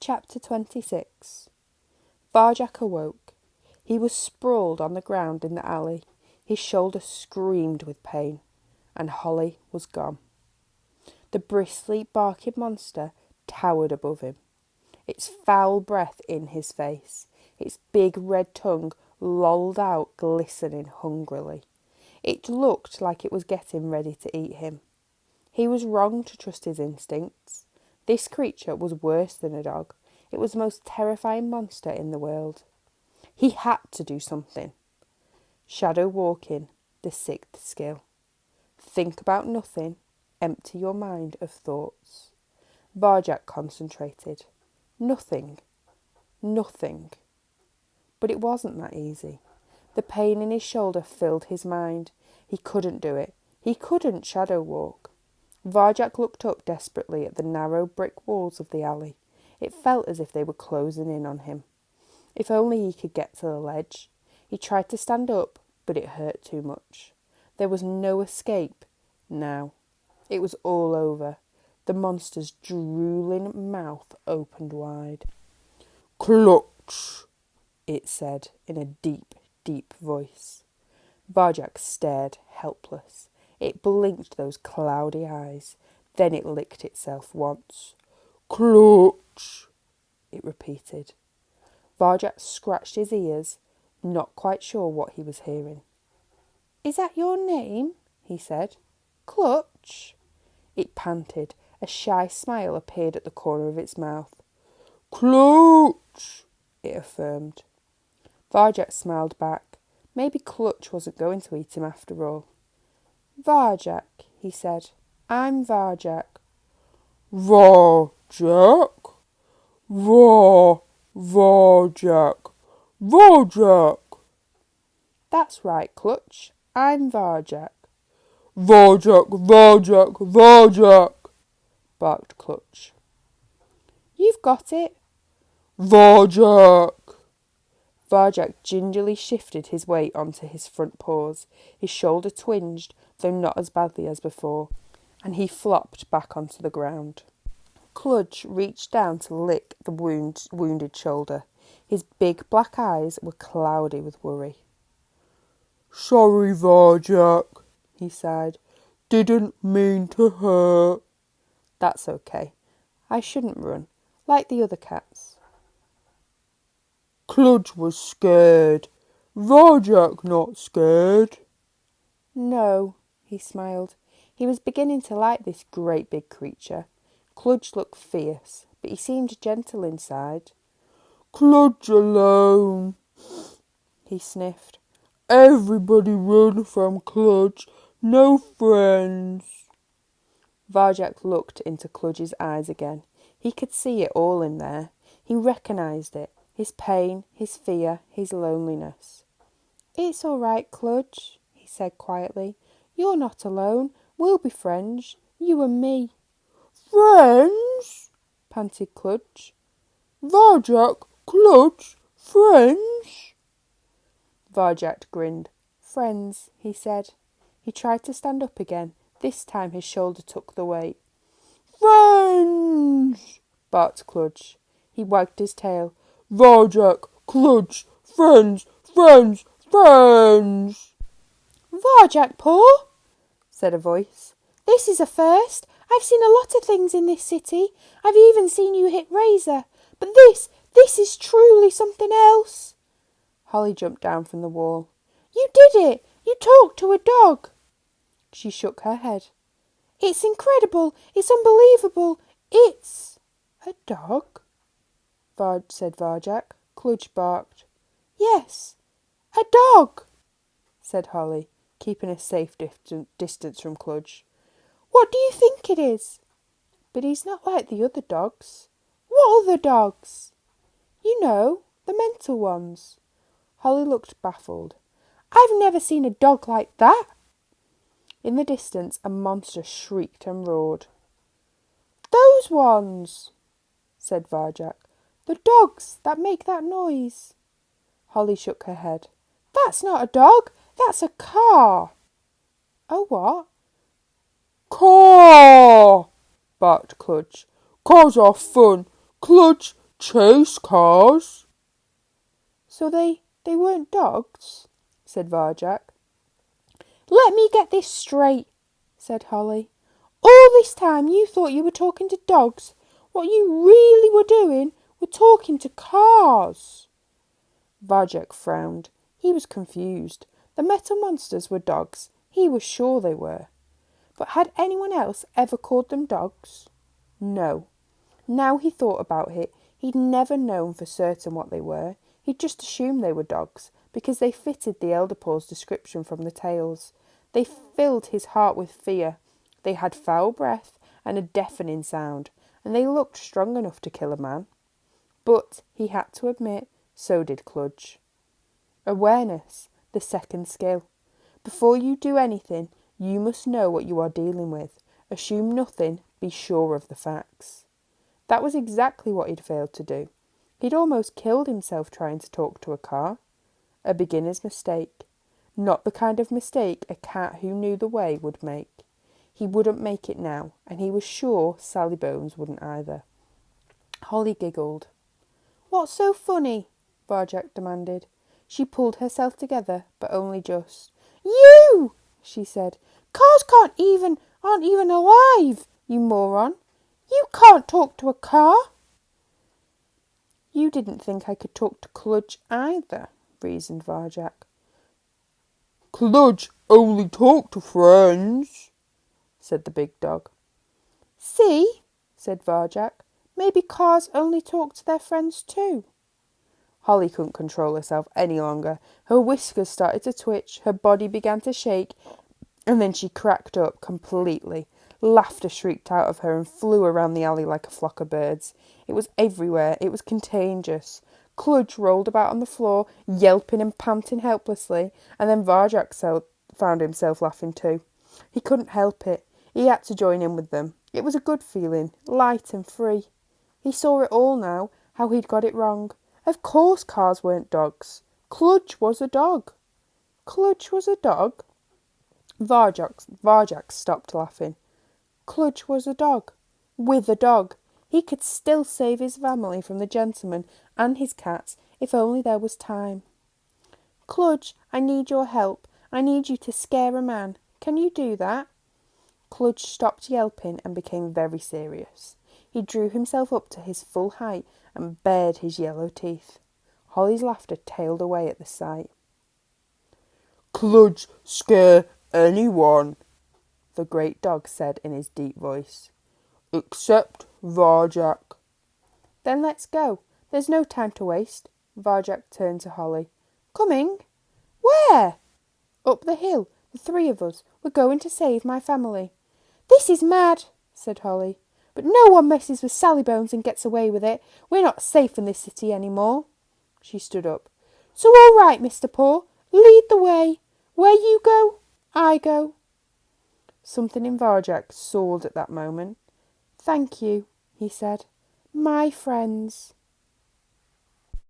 Chapter 26. Varjak awoke. He was sprawled on the ground in the alley. His shoulder screamed with pain, and Holly was gone. The bristly, barking monster towered above him, its foul breath in his face, its big red tongue lolled out, glistening hungrily. It looked like it was getting ready to eat him. He was wrong to trust his instincts. This creature was worse than a dog. It was the most terrifying monster in the world. He had to do something. Shadow walking, the sixth skill. Think about nothing. Empty your mind of thoughts. Varjak concentrated. Nothing. Nothing. But it wasn't that easy. The pain in his shoulder filled his mind. He couldn't do it. He couldn't shadow walk. Varjak looked up desperately at the narrow brick walls of the alley. It felt as if they were closing in on him. If only he could get to the ledge. He tried to stand up, but it hurt too much. There was no escape now. It was all over. The monster's drooling mouth opened wide. "Clutch," it said in a deep, deep voice. Varjak stared, helpless. It blinked those cloudy eyes. Then it licked itself once. "Clutch," it repeated. Varjak scratched his ears, not quite sure what he was hearing. "Is that your name?" he said. "Clutch?" It panted. A shy smile appeared at the corner of its mouth. "Clutch," it affirmed. Varjak smiled back. Maybe Clutch wasn't going to eat him after all. "Varjak," he said. "I'm Varjak." "Varjak? Varjak. Varjak." "That's right, Clutch. I'm Varjak." "Varjak, Varjak, Varjak," barked Clutch. "You've got it." "Varjak." Varjak gingerly shifted his weight onto his front paws. His shoulder twinged, though not as badly as before, and he flopped back onto the ground. Clutch reached down to lick the wounded shoulder. His big black eyes were cloudy with worry. "Sorry, Varjak," he sighed. "Didn't mean to hurt." "That's okay. I shouldn't run, like the other cats." "Clutch was scared. Varjak not scared." "No," he smiled. He was beginning to like this great big creature. Clutch looked fierce, but he seemed gentle inside. "Clutch alone," he sniffed. "Everybody run from Clutch. No friends." Varjak looked into Clutch's eyes again. He could see it all in there. He recognised it. His pain, his fear, his loneliness. "It's all right, Clutch," he said quietly. "You're not alone. We'll be friends, you and me." "Friends?" panted Clutch. "Varjak, Clutch, friends?" Varjak grinned. "Friends," he said. He tried to stand up again. This time his shoulder took the weight. "Friends!" barked Clutch. He wagged his tail. "Varjak, Clutch, friends, friends, friends!" "Varjak Paw," said a voice. "This is a first. I've seen a lot of things in this city. I've even seen you hit Razor. But this is truly something else." Holly jumped down from the wall. "You did it! You talked to a dog!" She shook her head. "It's incredible! It's unbelievable! It's a dog," said Varjak. Clutch barked. "Yes, a dog," said Holly, keeping a safe distance from Clutch. "What do you think it is?" "But he's not like the other dogs." "What other dogs?" "You know, the mental ones." Holly looked baffled. "I've never seen a dog like that." In the distance, a monster shrieked and roared. "Those ones," said Varjak. "The dogs that make that noise." Holly shook her head. "That's not a dog. That's a car." "A what?" "Car!" barked Clutch. "Cars are fun. Clutch, chase cars. So they weren't dogs, said Varjak. Let me get this straight, said Holly. All this time you thought you were talking to dogs. What you really were doing were talking to cars. Varjak frowned. He was confused. The metal monsters were dogs. He was sure they were. But had anyone else ever called them dogs? No. Now he thought about it, he'd never known for certain what they were. He'd just assumed they were dogs, because they fitted the Elder Paw's description from the tales. They filled his heart with fear. They had foul breath and a deafening sound, and they looked strong enough to kill a man. But, he had to admit, so did Cludge. Awareness, the second skill. Before you do anything, you must know what you are dealing with. Assume nothing, be sure of the facts. That was exactly what he'd failed to do. He'd almost killed himself trying to talk to a car. A beginner's mistake. Not the kind of mistake a cat who knew the way would make. He wouldn't make it now, and he was sure Sally Bones wouldn't either. Holly giggled. What's so funny? Varjak demanded. She pulled herself together, but only just. You! She said. Cars aren't even alive, you moron. You can't talk to a car. You didn't think I could talk to Cludge either, reasoned Varjak. Cludge only talked to friends, said the big dog. See, said Varjak, maybe cars only talk to their friends too. Holly couldn't control herself any longer. Her whiskers started to twitch, her body began to shake, and then she cracked up completely. Laughter shrieked out of her and flew around the alley like a flock of birds. It was everywhere. It was contagious. Cludge rolled about on the floor, yelping and panting helplessly, and then Varjak found himself laughing too. He couldn't help it. He had to join in with them. It was a good feeling, light and free. He saw it all now, how he'd got it wrong. Of course cars weren't dogs. Cludge was a dog. Cludge was a dog? Varjak stopped laughing. Cludge was a dog. With a dog. He could still save his family from the gentleman and his cats if only there was time. Cludge, I need your help. I need you to scare a man. Can you do that? Cludge stopped yelping and became very serious. He drew himself up to his full height and bared his yellow teeth. Holly's laughter tailed away at the sight. Cludge scare anyone, the great dog said in his deep voice. Except Varjak. Then let's go. There's no time to waste. Varjak turned to Holly. Coming? Where? Up the hill. The three of us. We're going to save my family. This is mad, said Holly. But no one messes with Sally Bones and gets away with it. We're not safe in this city any more. She stood up. So all right, Mr. Paw. Lead the way. Where you go, I go. Something in Varjak soared at that moment. Thank you, he said. My friends.